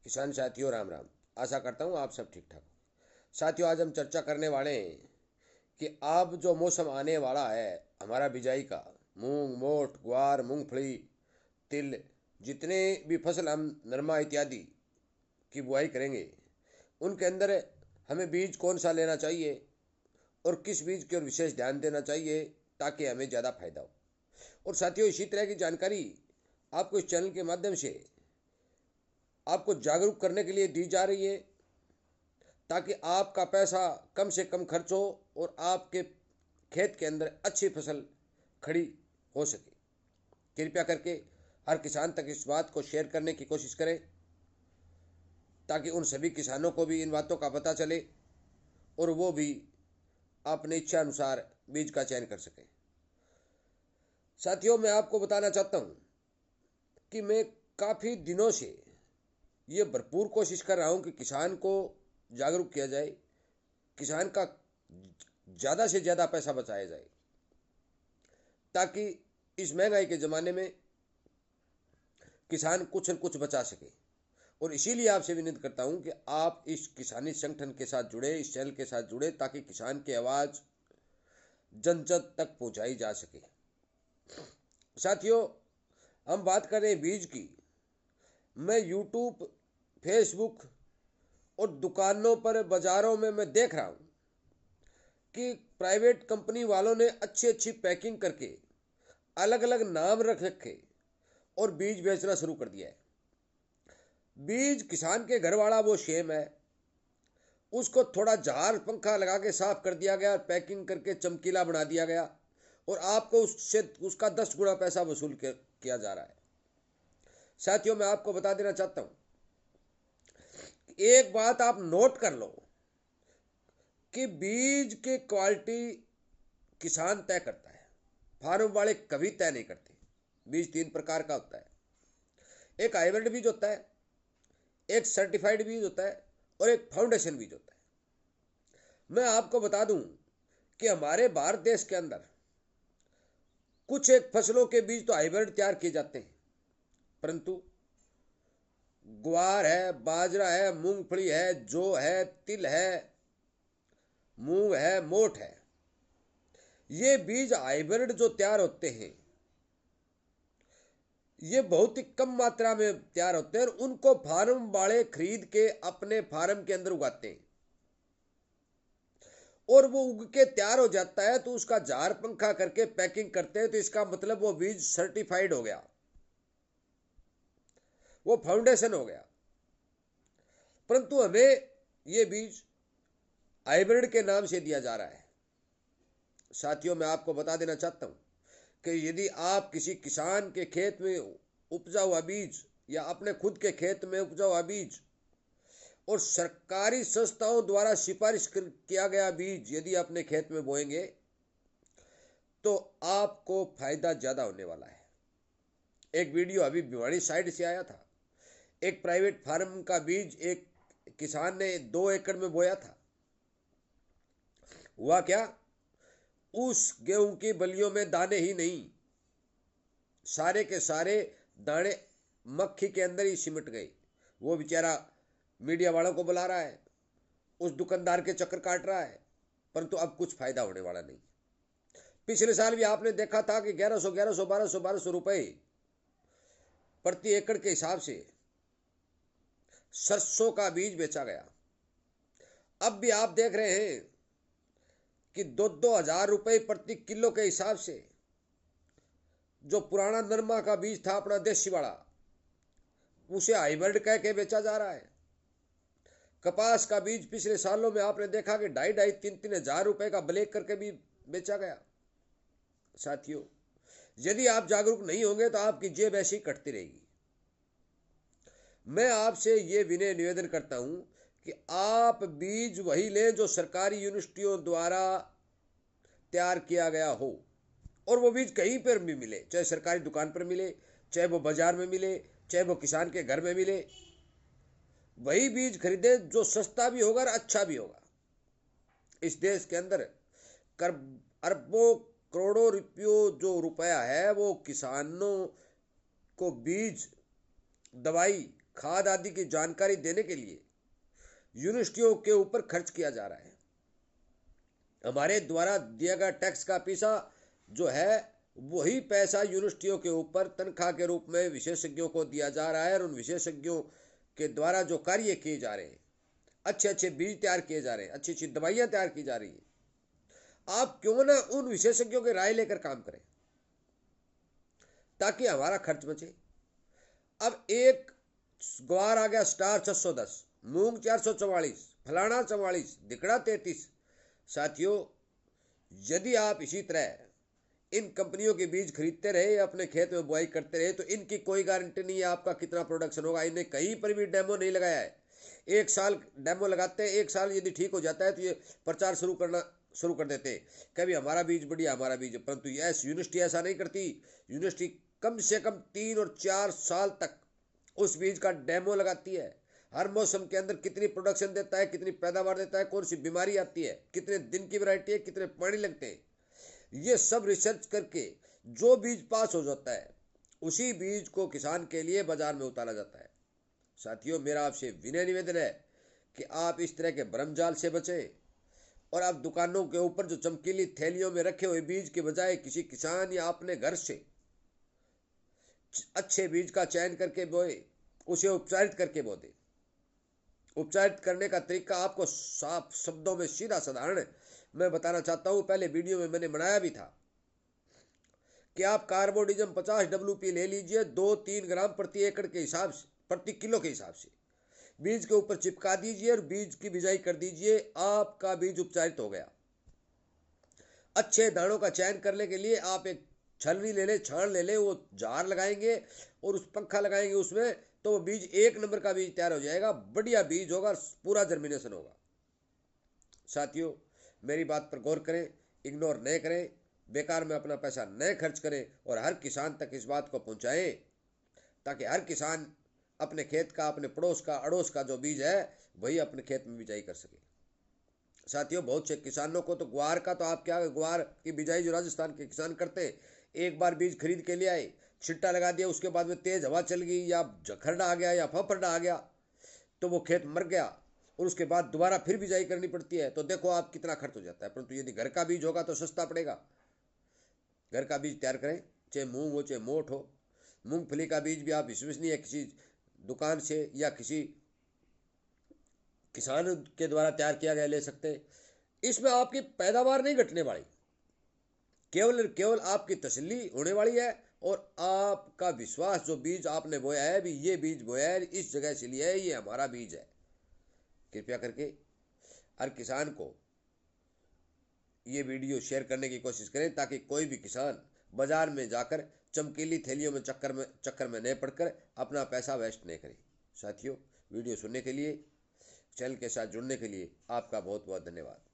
किसान साथियों राम राम। आशा करता हूँ आप सब ठीक ठाक हो। साथियों, आज हम चर्चा करने वाले हैं कि अब जो मौसम आने वाला है हमारा बिजाई का, मूंग, मोठ, ग्वार, मूंगफली, तिल, जितने भी फसल हम नरमा इत्यादि की बुआई करेंगे उनके अंदर हमें बीज कौन सा लेना चाहिए और किस बीज की ओर विशेष ध्यान देना चाहिए ताकि हमें ज़्यादा फायदा हो। और साथियों, इसी तरह की जानकारी आपको इस चैनल के माध्यम से आपको जागरूक करने के लिए दी जा रही है ताकि आपका पैसा कम से कम खर्च हो और आपके खेत के अंदर अच्छी फसल खड़ी हो सके। कृपया करके हर किसान तक इस बात को शेयर करने की कोशिश करें ताकि उन सभी किसानों को भी इन बातों का पता चले और वो भी अपनी इच्छा अनुसार बीज का चयन कर सकें। साथियों, मैं आपको बताना चाहता हूँ कि मैं काफ़ी दिनों से ये भरपूर कोशिश कर रहा हूँ कि किसान को जागरूक किया जाए, किसान का ज़्यादा से ज़्यादा पैसा बचाया जाए ताकि इस महंगाई के ज़माने में किसान कुछ न कुछ बचा सके। और इसीलिए आपसे विनती करता हूं कि आप इस किसानी संगठन के साथ जुड़े, इस चैनल के साथ जुड़े ताकि किसान की आवाज़ जन जन तक पहुंचाई जा सके। साथियों, हम बात करें बीज की। मैं यूट्यूब, फेसबुक और दुकानों पर, बाज़ारों में मैं देख रहा हूं कि प्राइवेट कंपनी वालों ने अच्छी अच्छी पैकिंग करके अलग अलग नाम रख रखे और बीज बेचना शुरू कर दिया है। बीज किसान के घर वाला वो सेम है, उसको थोड़ा जार पंखा लगा के साफ कर दिया गया, पैकिंग करके चमकीला बना दिया गया और आपको उससे उसका 10 गुना पैसा वसूल किया जा रहा है। साथियों, मैं आपको बता देना चाहता हूं, एक बात आप नोट कर लो कि बीज की क्वालिटी किसान तय करता है, फार्म वाले कभी तय नहीं करते। बीज 3 प्रकार का होता है। एक हाइब्रिड बीज होता है, एक सर्टिफाइड बीज होता है और एक फाउंडेशन बीज होता है। मैं आपको बता दूं कि हमारे भारत देश के अंदर कुछ एक फसलों के बीज तो हाइब्रिड तैयार किए जाते हैं, परंतु ग्वार है, बाजरा है, मूंगफली है, जौ है, तिल है, मूंग है, मोठ है, ये बीज हाइब्रिड जो तैयार होते हैं ये बहुत ही कम मात्रा में तैयार होते हैं और उनको फार्म वाले खरीद के अपने फार्म के अंदर उगाते हैं और वो उग के तैयार हो जाता है तो उसका जार पंखा करके पैकिंग करते हैं। तो इसका मतलब वो बीज सर्टिफाइड हो गया, वो फाउंडेशन हो गया। परंतु हमें ये बीज हाइब्रिड के नाम से दिया जा रहा है। साथियों, मैं आपको बता देना चाहता हूं कि यदि आप किसी किसान के खेत में उपजा हुआ बीज या अपने खुद के खेत में उपजा हुआ बीज और सरकारी संस्थाओं द्वारा सिफारिश किया गया बीज यदि अपने खेत में बोएंगे तो आपको फायदा ज्यादा होने वाला है। एक वीडियो अभी भिवाड़ी साइड से आया था, एक प्राइवेट फार्म का बीज एक किसान ने 2 एकड़ में बोया था। हुआ क्या, उस गेहूं की बलियों में दाने ही नहीं, सारे के सारे दाने मक्खी के अंदर ही सिमट गए। वो बेचारा मीडिया वालों को बुला रहा है, उस दुकानदार के चक्कर काट रहा है, परंतु अब कुछ फायदा होने वाला नहीं। पिछले साल भी आपने देखा था कि 1100 1100 1200 रुपए प्रति एकड़ के हिसाब से सरसों का बीज बेचा गया। अब भी आप देख रहे हैं कि 2-2 हजार रुपए प्रति किलो के हिसाब से जो पुराना नरमा का बीज था अपना देसी वाला, उसे हाइब्रिड कह के बेचा जा रहा है। कपास का बीज पिछले सालों में आपने देखा कि 2,500-3,000 हजार रुपए का ब्लैक करके भी बेचा गया। साथियों, यदि आप जागरूक नहीं होंगे तो आपकी जेब ऐसी कटती रहेगी। मैं आपसे ये विनय निवेदन करता हूं कि आप बीज वही लें जो सरकारी यूनिवर्सिटियों द्वारा तैयार किया गया हो और वो बीज कहीं पर भी मिले, चाहे सरकारी दुकान पर मिले, चाहे वो बाजार में मिले, चाहे वो किसान के घर में मिले, वही बीज खरीदे जो सस्ता भी होगा और अच्छा भी होगा। इस देश के अंदर कर अरबों करोड़ों रुपयों जो रुपया है वो किसानों को बीज, दवाई, खाद आदि की जानकारी देने के लिए यूनिवर्सिटियों के ऊपर खर्च किया जा रहा है। हमारे द्वारा दिया गया टैक्स का पैसा जो है वही पैसा यूनिवर्सिटियों के ऊपर तनख्वाह के रूप में विशेषज्ञों को दिया जा रहा है, और उन विशेषज्ञों के द्वारा जो कार्य किए जा रहे हैं, अच्छे अच्छे बीज तैयार किए जा रहे हैं, अच्छी अच्छी दवाइयां तैयार की जा रही हैं, आप क्यों ना उन विशेषज्ञों की राय लेकर काम करें ताकि हमारा खर्च बचे। अब एक ग्वार आ गया स्टार 610, मूंग 444, फलाना 44, दिकड़ा 33। साथियों, यदि आप इसी तरह इन कंपनियों के बीज खरीदते रहे, अपने खेत में बुआई करते रहे, तो इनकी कोई गारंटी नहीं है आपका कितना प्रोडक्शन होगा। इन्हें कहीं पर भी डेमो नहीं लगाया है। एक साल डेमो लगाते हैं, एक साल यदि ठीक हो जाता है तो ये प्रचार शुरू कर देते, कभी हमारा बीज बढ़िया, हमारा बीज। परंतु यस, यूनिवर्सिटी ऐसा नहीं करती। यूनिवर्सिटी कम से कम 3 और 4 साल तक उस बीज का डेमो लगाती है। हर मौसम के अंदर कितनी प्रोडक्शन देता है, कितनी पैदावार देता है, कौन सी बीमारी आती है, कितने दिन की वैरायटी है, कितने पानी लगते हैं, ये सब रिसर्च करके जो बीज पास हो जाता है उसी बीज को किसान के लिए बाजार में उतारा जाता है। साथियों, मेरा आपसे विनय निवेदन है कि आप इस तरह के भ्रमजाल से बचें, और आप दुकानों के ऊपर जो चमकीली थैलियों में रखे हुए बीज के बजाय किसी किसान या अपने घर से अच्छे बीज का चयन करके बोए, उसे उपचारित करके बो दे। उपचारित करने का तरीका आपको साफ शब्दों में सीधा साधारण मैं बताना चाहता हूं। पहले वीडियो में मैंने बनाया भी था कि आप कार्बोडिजम 50 WP ले लीजिए, 2-3 ग्राम प्रति एकड़ के हिसाब से, प्रति किलो के हिसाब से बीज के ऊपर चिपका दीजिए और बीज की बिजाई कर दीजिए। आपका बीज उपचारित हो गया। अच्छे दानों का चयन करने के लिए आप एक छलनी ले ले, छान ले ले, वो जार लगाएंगे और उस पंखा लगाएंगे उसमें, तो वो बीज 1 नंबर का बीज तैयार हो जाएगा। बढ़िया बीज होगा, पूरा जर्मिनेशन होगा। साथियों, मेरी बात पर गौर करें, इग्नोर न करें, बेकार में अपना पैसा न खर्च करें, और हर किसान तक इस बात को पहुंचाएं ताकि हर किसान अपने खेत का, अपने पड़ोस का, अड़ोस का जो बीज है वही अपने खेत में बिजाई कर सके। साथियों, बहुत से किसानों को तो ग्वार का, तो आप क्या, ग्वार की बिजाई जो राजस्थान के किसान करते हैं, एक बार बीज खरीद के ले आए, छिट्टा लगा दिया, उसके बाद में तेज हवा चल गई या झखरडा आ गया या फफरडा आ गया तो वो खेत मर गया, और उसके बाद दोबारा फिर बिजाई करनी पड़ती है। तो देखो आप कितना खर्च हो जाता है। परंतु यदि घर का बीज होगा तो सस्ता पड़ेगा। घर का बीज तैयार करें, चाहे मूंग हो चाहे मोठ हो। मूंगफली का बीज भी आप विश्वसनीय किसी दुकान से या किसी किसान के द्वारा तैयार किया गया ले सकते हैं। इसमें आपकी पैदावार नहीं घटने वाली, केवल आपकी तसल्ली होने वाली है, और आपका विश्वास, जो बीज आपने बोया है, भी ये बीज बोया है, इस जगह से लिया है, ये हमारा बीज है। कृपया करके हर किसान को ये वीडियो शेयर करने की कोशिश करें ताकि कोई भी किसान बाजार में जाकर चमकीली थैलियों में चक्कर में नहीं पड़कर अपना पैसा वेस्ट नहीं करे। साथियों, वीडियो सुनने के लिए, चैनल के साथ जुड़ने के लिए आपका बहुत बहुत धन्यवाद।